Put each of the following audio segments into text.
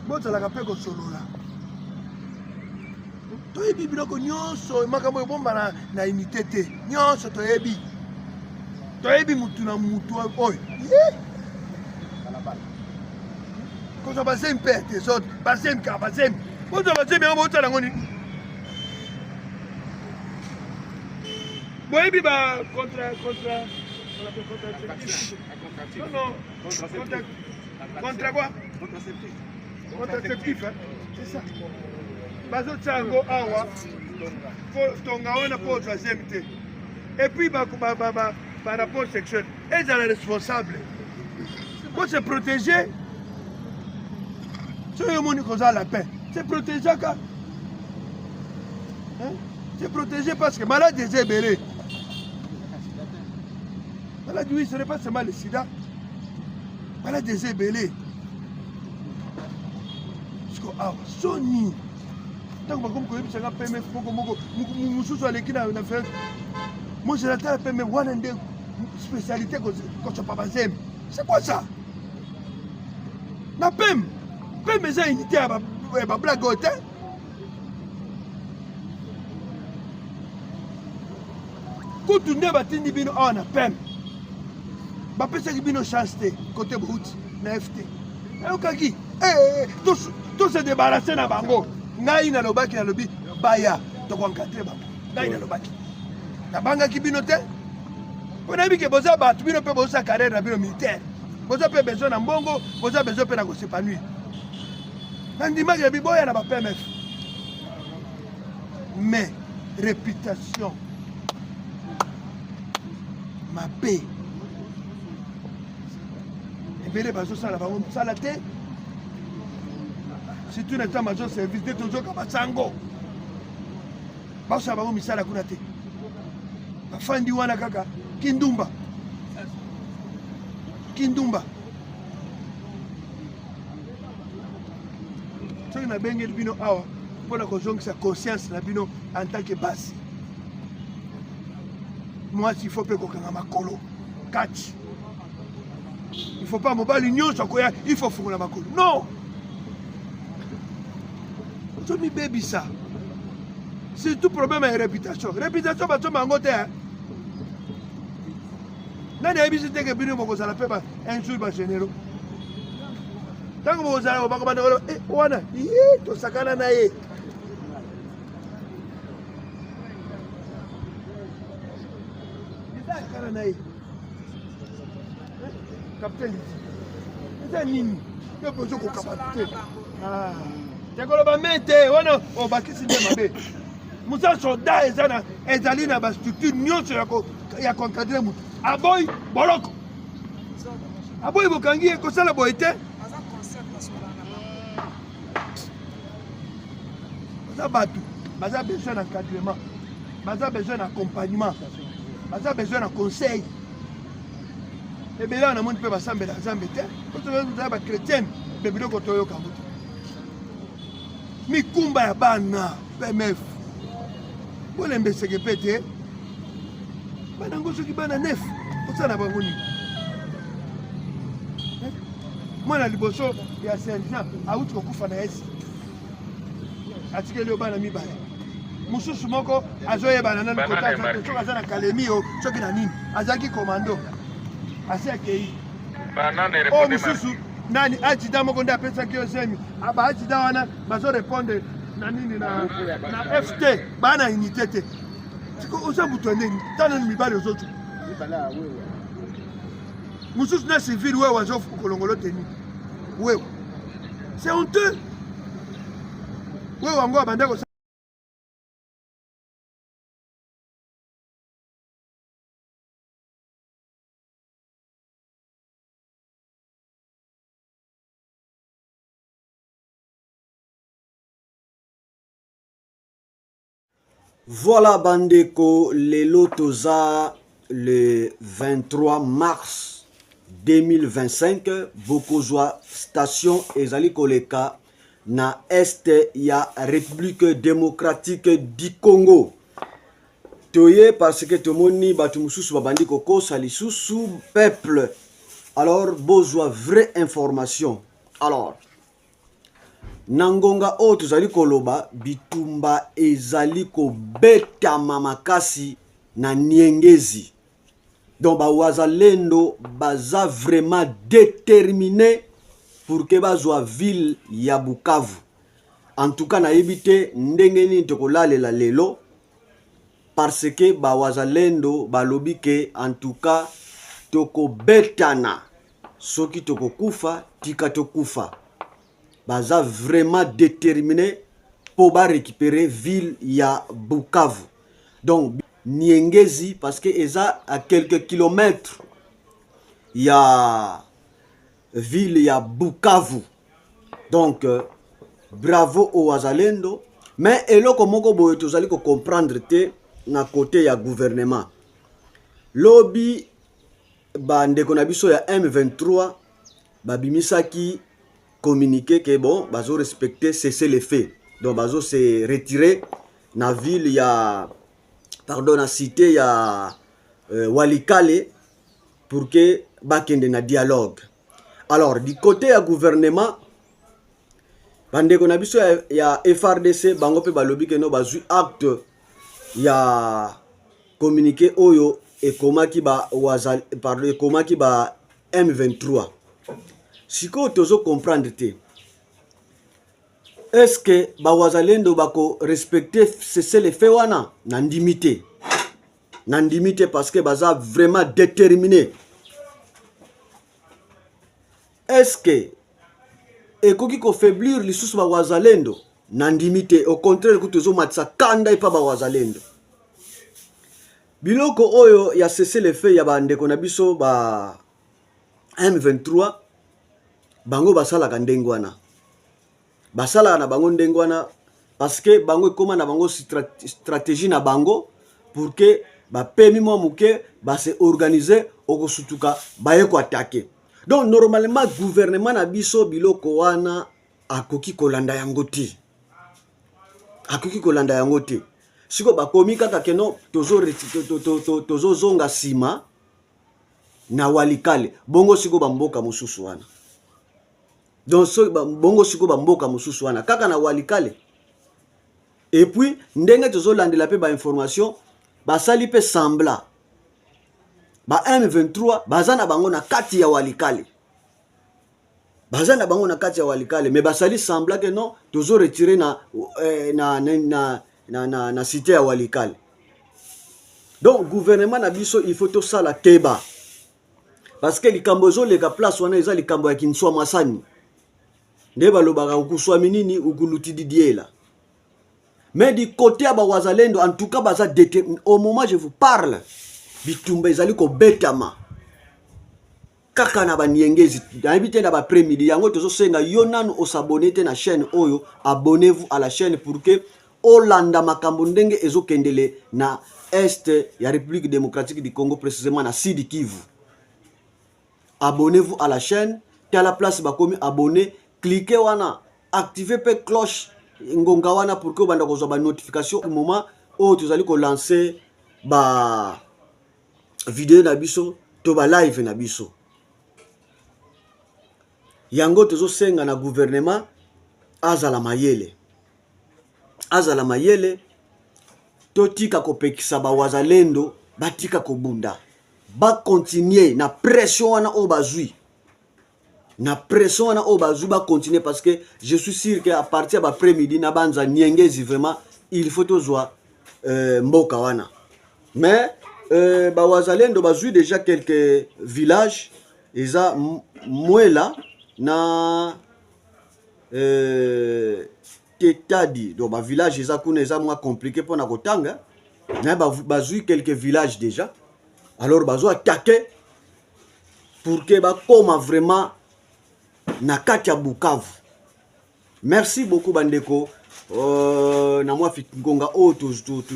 bozalaka mpe kosolola toyebi biloko nyonso makambo ebomba na unité te nyonso toyebi mutu na mutu oyo kozwa bazemi mpe te zote bazemi kaka bazemi bozwa bazemi yango botala yango nini boyebi ba contre quoi contraceptif c'est ça bazotia yango awa tonga wana mpo ozwa zemi te et puis rapport sexuel ezala responsable po se protéger soki omoni kozala la paix se protéger aka se protéger parce que malade eza ebele maladie oui ce n'est pas seulement le sida maladie eza ebele siko awa soni ntango bakomi koyebisanga peme moko mosusu aleki na fete mozela tala peme wana nde spécialité kosopa bazemi c'est quoi ça na peme eza unité ya bablague oyo te kutu nde batindi bino awa na peme bapesaki bino chance te kote bouti na ft ayokaki tose débarrasse na bango ngai nalobi baya tokoencadre bango ngai nalobaki nabangaki bino te mpo nayebi ke boza bato bino mpe boza carrière na bino militaire boza mpe besoin na mbongo boza besoin mpe na kosepanouir nandimaki yabi boya na bapmf mais réputation mabe ebele bazosala bango mosala te surtout na ntango bazo service te tozoka basango basala bango misala kuna te bafandi wana kaka kindumba soki nabengeli bino awa mpona kozongisa conscience na bino en tant que basi mwasi il faut mpe kokanga makolo kati il faut pas mobali nyonso akoya il faut fungola makolo non ozomibebisa surtout problème ya réputation bazomba yango te nani ayebisi teke bino bokozala mpe un jour bagénéraux ntango bokozala bakobandakolo wana tosakana na ye sakana na ye capitaine eza nini yo bozo kokaba te tekoloba me te wana obakisi nde mabe musa soda ezali na bastructure nyonso ya koencadre mutu aboyi boloko aboyi bokangi ye kosala boye te baza bato baza besoin d'encadrement baza besoin d'accompagnement baza besoin na conseil ebele wana namoni mpe basambela nzambe te oza bachrétienne mpe biloko toyoka mutu mikumba ya bana pmf bolembeseke mpe te bana ngo soki bana nef osala bango nini mwana liboso ya sergent awuti kokufa na esi atikeli yo bana mibale mosusu moko azoyebana nani kota soki aza na kalemi o soki na nini azalaki komando asi akei o mosusu nani ajida moko nde apesaki yo zemi baajida wana bazorépondre na nini na ft bana unité te siko oza butu ndeni tanani mibale ozotu mosusu na civile wewe azokolongolo teni wewe c'est honteux wewe wango abanda ko Voilà Bandeko, les Lotosa le 23 mars 2025, Bokozwa station ezali koleka na este ya République démocratique du Congo. Toye parce que tomoni batu mususu babandi koko sali susu peuple. Alors bozwa vraie information. Alors Nangonga o tozali koloba bitumba ezali kobetama makasi na Niengezi. Donc wazalendo baza vraiment déterminé pour que bazwa ville ya Bukavu. En tout cas nayebi te ndenge nini tokolalela lelo parce que wazalendo balobi ke en tout cas tokobetana soki tokokufa tika tokufa. Baza vraiment déterminé pour récupérer ville ya Bukavu. Donc Niengezi parce que eza à quelques kilomètres ya ville ya Bukavu. Donc bravo au wazalendo, mais eloko moko boye tozali ko comprendre te na côté ya gouvernement. Lobby bandeko na biso ya M23 babimisaki communiqué que bon bazo respecter cesser les faits. Donc bazo se retirer na ville ya pardon na cité ya Walikale pour que bakende na dialogue. Alors du côté ya gouvernement bandeko na biso ya FRDC bango pe balobi ke no bazui acte ya communiqué oyo ekomaki ba wazal pardon ekomaki ba M23. Siko tozo comprendre te. Est-ce que bawazalendo bako respecter cesser les faits wana nandimité. Nandimité parce que baza vraiment déterminé. Est-ce que ekoki ko faiblir lisusu bawazalendo nandimité, au contraire que tozo matsa kanda ipa bawazalendo. Biloko oyo ya cesser les faits ya bandeko na biso ba M23 bango basala ka ndengwana. Basala na bango ndengwana parce que bango ekoma na bango stratégie na bango pour que ba pemi mo muke ba se organiser okosutuka baye ko attaquer. Donc normalement gouvernement na biso biloko wana akoki kolanda yango te. Akoki kolanda yango te. Siko bakomi kaka keno tozo zonga sima na Walikale. Bongo siko bamboka mususu wana. Donc bongo siko bamboka mususu wana kaka na Walikale. Et puis ndenge tozo landela pe ba information basali pe sembla ba M23 bazana bango na kati ya Walikale. Bazana bango na kati ya Walikale mais basali sembla que non tozo retirer na cité ya Walikale. Donc gouvernement na biso il faut to sala keba parce que likambo zo leka place wana eza likambo ya kinswa masani. Nde balobaka ukuswa minini ukuluti didiela. Mais du côté ya bawazalendo en tout cas baza déterminé. Au moment je vous parle bitumba ezali ko betama kaka na baniengezi habité na ba après-midi yango tozo senga yonanu osabonner te na chaîne oyo. Abonnez-vous à la chaîne pour que Olanda makambo ndenge ezokendele na est ya République démocratique du Congo, précisément na Sud Kivu. Abonnez-vous à la chaîne, t'es à la place bakomi abonner, cliquez wana, activez pe cloche ngonga wana pour que banda kozwa ba notification au moment où tu allez ko lancer ba vidéo na biso to ba live na biso. Yango tozo senga na gouvernement azala mayele. Azala mayele totika kopekisa bawazalendo batika kobunda. Ba continuer na pression wana o bazui. Na pression wana o bazui ba continuer parce que je suis sûr que à partir de après-midi na banza Niengezi vraiment il faut tozwa mboka wana. Mais bawazalendo bazui déjà quelques villages eza Mwela na Tetadi. Donc ba village eza kuna eza moins compliqué pour na kotanga. Mais bazui quelques villages déjà. Alors bazo attaquer pour que ba koma vraiment na kati ya Bukavu. Merci beaucoup bandeko. Na moi fikonga o to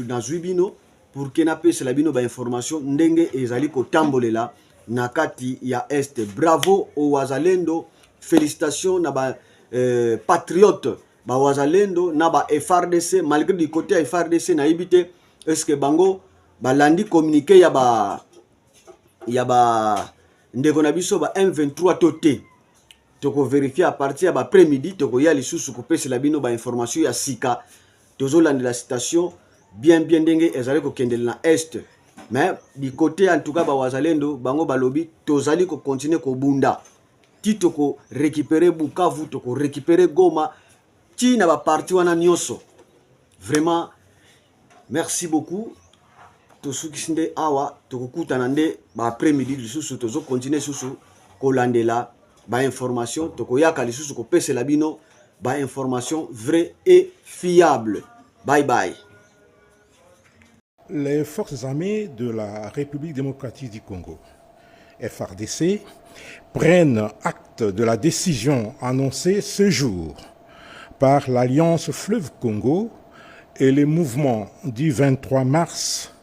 na zuibino pour que na pese la bino ba information ndenge ezali ko tambolela na kati ya est. Bravo au wazalendo. Félicitations na ba patriote ba wazalendo na ba FRDC malgré du côté FRDC na ibité est-ce que bango ba landi communiqué ya ba ndeko na biso ba M23 toté toko vérifier à partir de après-midi toko ya lisusu kopesa la bino ba information ya sika tozolanda la citation bien ndenge ezali kokendela na est mais du côté en tout cas ba wazalendo bango balobi tozali ko continuer ko bunda ti toko récupérer Bukavu toko récupérer Goma ti na ba parti wana nyonso vraiment merci beaucoup tosukisinde awa tokokutana nde ba après-midi lisusu tozo continuer susu kolandela ba information tokoyaka lisusu kopesela bino ba information vrai et fiable. Bye bye. Les forces armées de la République démocratique du Congo, FARDC, prennent acte de la décision annoncée ce jour par l'Alliance Fleuve Congo et les mouvements du 23 mars,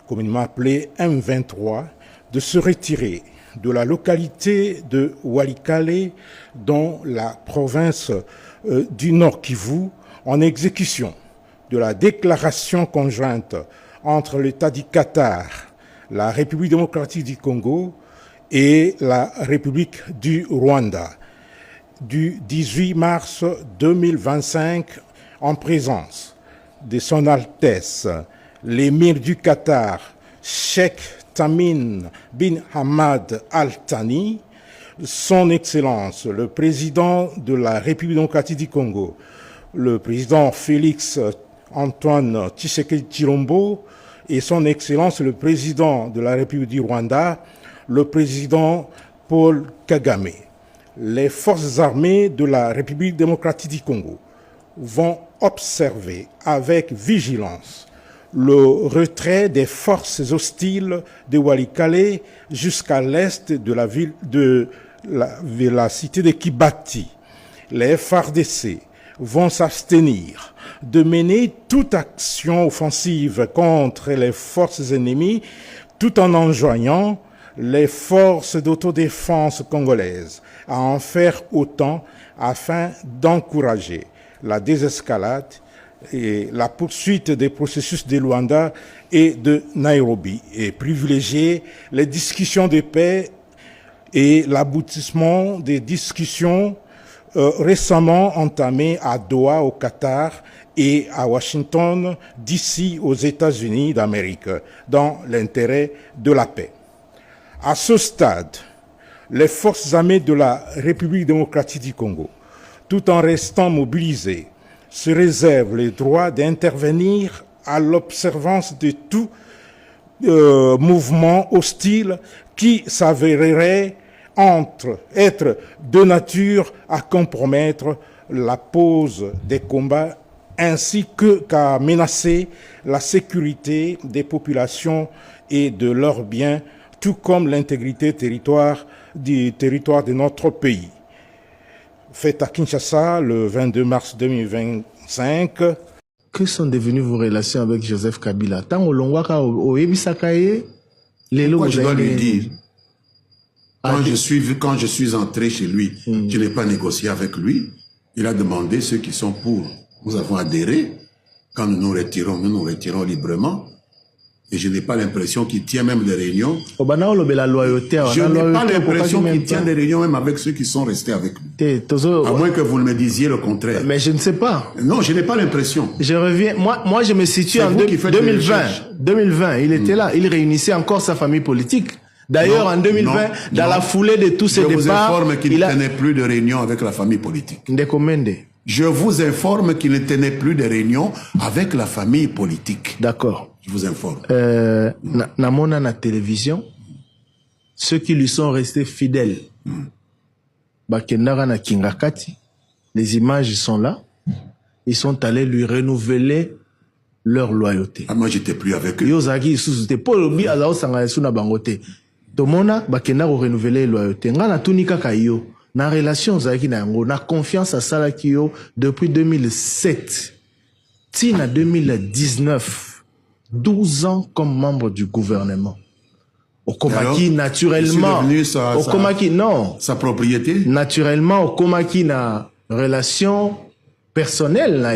communément appelé M23, de se retirer de la localité de Walikale dans la province du Nord Kivu en exécution de la déclaration conjointe entre l'État du Qatar, la République démocratique du Congo et la République du Rwanda du 18 mars 2025 en présence de Son Altesse l'émir du Qatar, Cheikh Tamim bin Hamad Al Thani, Son Excellence le président de la République démocratique du Congo, le président Félix Antoine Tshisekedi Tshilombo et Son Excellence le président de la République du Rwanda, le président Paul Kagame. Les forces armées de la République démocratique du Congo vont observer avec vigilance le retrait des forces hostiles de Walikale jusqu'à l'est de la ville de la cité de Kibati. Les FARDC vont s'abstenir de mener toute action offensive contre les forces ennemies tout en enjoignant les forces d'autodéfense congolaises à en faire autant afin d'encourager la désescalade et la poursuite des processus de Luanda et de Nairobi et privilégier les discussions de paix et l'aboutissement des discussions récemment entamées à Doha au Qatar et à Washington d'ici aux États-Unis d'Amérique dans l'intérêt de la paix. À ce stade, les forces armées de la République démocratique du Congo, tout en restant mobilisées, se réservent le droit d'intervenir à l'observance de tout mouvement hostile qui s'avérerait être de nature à compromettre la pause des combats ainsi qu'à menacer la sécurité des populations et de leurs biens, tout comme l'intégrité du territoire de notre pays. Fait à Kinshasa le 22 mars 2025. Que sont devenues vos relations avec Joseph Kabila? Pourquoi je dois lui dire? Quand je suis entré chez lui, je n'ai pas négocié avec lui. Il a demandé ceux qui sont pour. Nous avons adhéré. Quand nous nous retirons librement. Et je n'ai pas l'impression qu'il tient même des réunions. Je n'ai pas l'impression qu'il tient des réunions même avec ceux qui sont restés avec lui. À moins que vous me disiez le contraire. Mais je ne sais pas. Non, je n'ai pas l'impression. Je reviens. Moi, je me situe en 2020. 2020, il était là. Il réunissait encore sa famille politique. D'ailleurs, en 2020, dans la foulée de tous ces départs... Je vous informe qu'il ne tenait plus de réunions avec la famille politique. Je vous informe qu'il ne tenait plus de réunions avec la famille politique. D'accord. Je vous informe. Namona na télévision, ceux qui lui sont restés fidèles, Bakendara na Kingakati, les images sont là. Ils sont allés lui renouveler leur loyauté. Ah, moi, j'étais plus avec eux. Yozaki, sous-te, Paul Bi, Azao Sangaesuna Bangote. Tomona, Bakendara renouveler loyauté. Ngana tunika kayo. Na relation zaki na yango, na confiance à Salakio depuis 2007. Tina 2019. 12 ans comme membre du gouvernement. Okomaki, naturellement. Okomaki, non. Sa propriété? Naturellement, Okomaki na relation personnelle, là,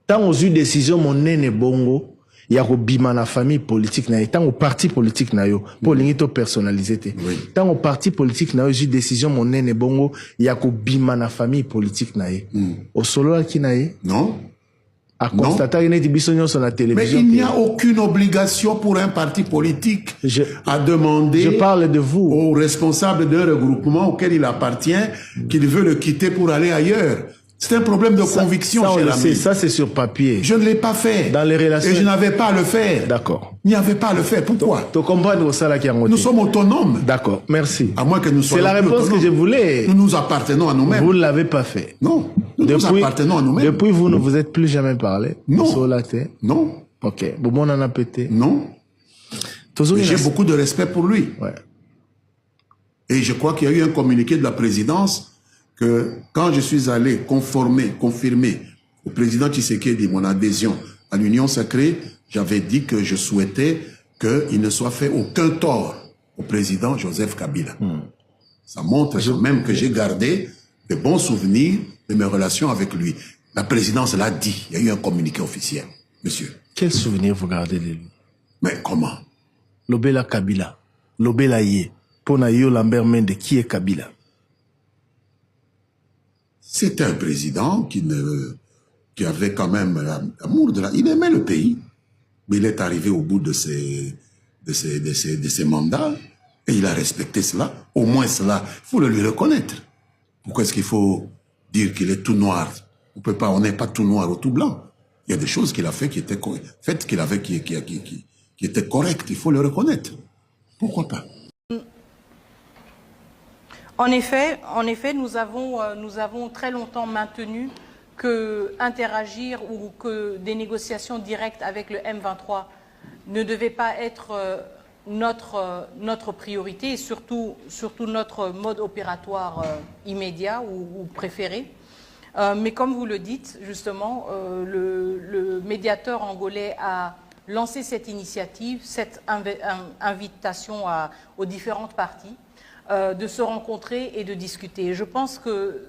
tant aux eu décision, mon nene bongo, il y a bima na famille politique na tant au parti politique na yo pour l'ingito personnalisé tant au parti politique na yo j'ai décision mon nene bongo il y a bima na famille politique na ye au solo qui na ye non à constater une émission sur la télévision. Mais il n'y a aucune obligation pour un parti politique à demander je parle de vous aux responsables d'un regroupement auquel il appartient qu'il veut le quitter pour aller ailleurs. C'est un problème de conviction, cher ami. Ça, c'est sur papier. Je ne l'ai pas fait. Dans les relations. Et je n'avais pas à le faire. D'accord. Il n'y avait pas à le faire. Pourquoi? Tu comprends ça là qui a Nous sommes autonomes. D'accord. Merci. À moins que nous soyons. C'est la réponse que je voulais. Nous nous appartenons à nous-mêmes. Vous ne l'avez pas fait. Non. Nous appartenons à nous-mêmes. Depuis, vous ne vous êtes plus jamais parlé. Non. Non. Ok. Bon, on en a pété. Non. J'ai beaucoup de respect pour lui. Ouais. Et je crois qu'il y a eu un communiqué de la présidence que quand je suis allé confirmer au président Tshisekedi mon adhésion à l'Union sacrée, j'avais dit que je souhaitais qu'il ne soit fait aucun tort au président Joseph Kabila. Ça montre quand même que j'ai gardé de bons souvenirs de mes relations avec lui. La présidence l'a dit, il y a eu un communiqué officiel, monsieur. Quel souvenir vous gardez de lui? Mais comment? Lobela Kabila, Lobela Ye, Pona Yo Lambert Mende, qui est Kabila? C'est un président qui avait quand même l'amour de la... Il aimait le pays, mais il est arrivé au bout de ses mandats et il a respecté cela. Au moins cela, il faut le lui reconnaître. Pourquoi est-ce qu'il faut dire qu'il est tout noir? On n'est pas tout noir ou tout blanc. Il y a des choses qu'il a fait qui étaient qui étaient correctes. Il faut le reconnaître. Pourquoi pas? En effet, nous avons très longtemps maintenu que interagir ou que des négociations directes avec le M23 ne devaient pas être notre priorité et surtout notre mode opératoire immédiat ou préféré. Mais comme vous le dites, justement, le médiateur angolais a lancé cette initiative, cette invitation aux différentes parties de se rencontrer et de discuter. Je pense que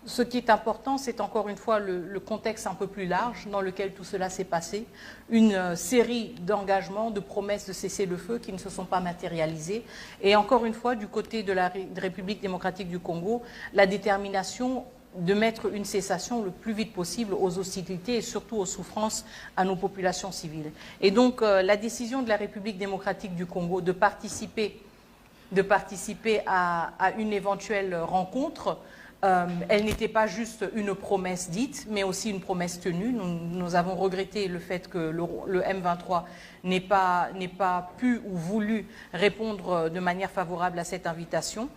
ce qui est important, c'est encore une fois le contexte un peu plus large dans lequel tout cela s'est passé. Une série d'engagements, de promesses de cessez-le-feu qui ne se sont pas matérialisées. Et encore une fois, du côté de la République démocratique du Congo, la détermination de mettre une cessation le plus vite possible aux hostilités et surtout aux souffrances à nos populations civiles. Et donc, la décision de la République démocratique du Congo de participer à une éventuelle rencontre, elle n'était pas juste une promesse dite, mais aussi une promesse tenue. Nous avons regretté le fait que le M23 n'ait pas pu ou voulu répondre de manière favorable à cette invitation.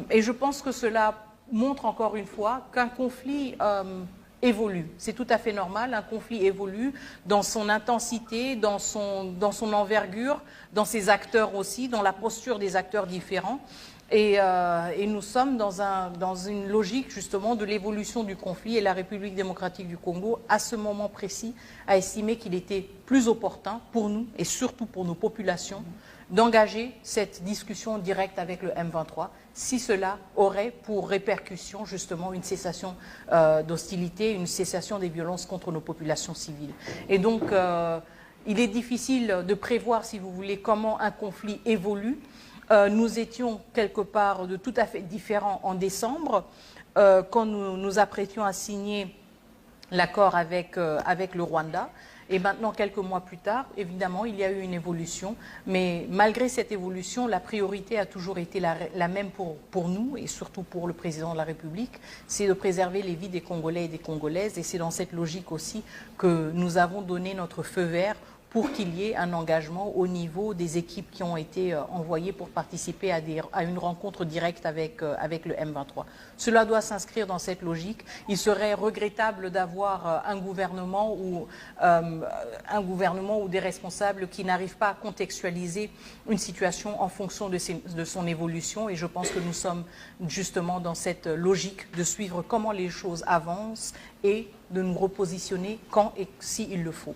Et je pense que cela montre encore une fois qu'un conflit évolue. C'est tout à fait normal, un conflit évolue dans son intensité, dans son envergure, dans ses acteurs aussi, dans la posture des acteurs différents. Et nous sommes dans une logique justement de l'évolution du conflit et la République démocratique du Congo, à ce moment précis, a estimé qu'il était plus opportun pour nous et surtout pour nos populations d'engager cette discussion directe avec le M23 si cela aurait pour répercussion justement une cessation d'hostilité, une cessation des violences contre nos populations civiles. Et donc, il est difficile de prévoir, si vous voulez, comment un conflit évolue. Nous étions quelque part de tout à fait différents en décembre, quand nous nous apprêtions à signer l'accord avec le Rwanda. Et maintenant, quelques mois plus tard, évidemment, il y a eu une évolution. Mais malgré cette évolution, la priorité a toujours été la même pour nous et surtout pour le président de la République. C'est de préserver les vies des Congolais et des Congolaises. Et c'est dans cette logique aussi que nous avons donné notre feu vert pour qu'il y ait un engagement au niveau des équipes qui ont été envoyées pour participer à une rencontre directe avec le M23. Cela doit s'inscrire dans cette logique. Il serait regrettable d'avoir un gouvernement ou des responsables qui n'arrivent pas à contextualiser une situation en fonction de son évolution. Et je pense que nous sommes justement dans cette logique de suivre comment les choses avancent et de nous repositionner quand et s'il le faut.